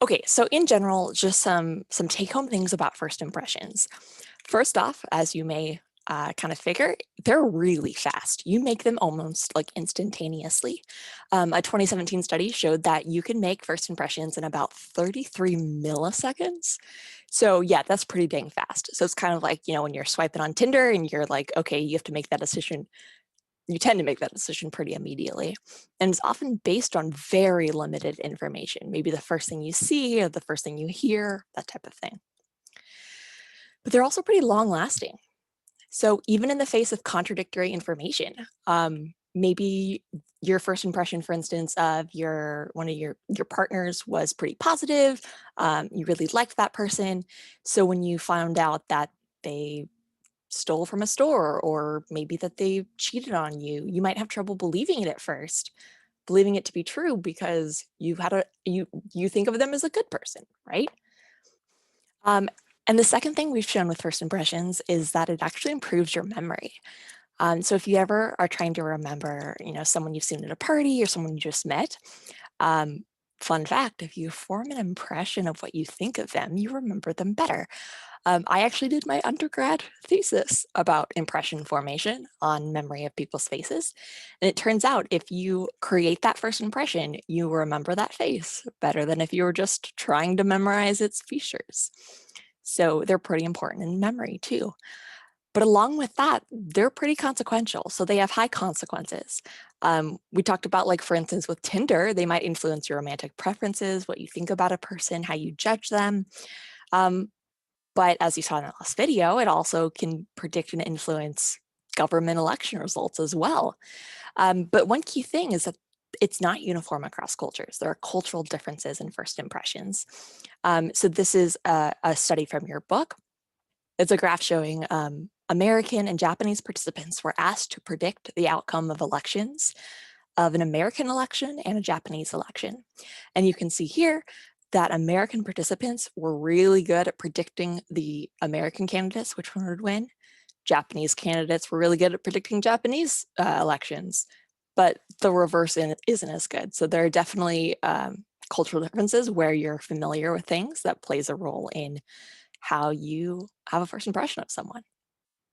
Okay, so in general, just some take-home things about first impressions. First off, as you may kind of figure, they're really fast. You make them almost like instantaneously. A 2017 study showed that you can make first impressions in about 33 milliseconds. So yeah, that's pretty dang fast. So it's kind of like, when you're swiping on Tinder and you're like, okay, you have to make that decision. You tend to make that decision pretty immediately. And it's often based on very limited information, maybe the first thing you see or the first thing you hear, that type of thing. But they're also pretty long lasting. So even in the face of contradictory information, maybe your first impression, for instance, of one of your partners was pretty positive. You really liked that person. So when you found out that they stole from a store or maybe that they cheated on you, you might have trouble believing it at first, believing it to be true because you think of them as a good person, right? Um, and the second thing we've shown with first impressions is that it actually improves your memory. So if you ever are trying to remember, someone you've seen at a party or someone you just met, um, fun fact, if you form an impression of what you think of them, you remember them better. I actually did my undergrad thesis about impression formation on memory of people's faces. And it turns out if you create that first impression, you remember that face better than if you were just trying to memorize its features. So they're pretty important in memory too. But along with that, they're pretty consequential. So they have high consequences. We talked about, like, for instance, with Tinder, they might influence your romantic preferences, what you think about a person, how you judge them. Um, but as you saw in the last video, it also can predict and influence government election results as well. But one key thing is that it's not uniform across cultures. There are cultural differences in first impressions. So this is a study from your book. It's a graph showing American and Japanese participants were asked to predict the outcome of elections, of an American election and a Japanese election. And you can see here that American participants were really good at predicting the American candidates, which one would win. Japanese candidates were really good at predicting Japanese elections, but the reverse isn't as good. So there are definitely cultural differences where you're familiar with things that plays a role in how you have a first impression of someone.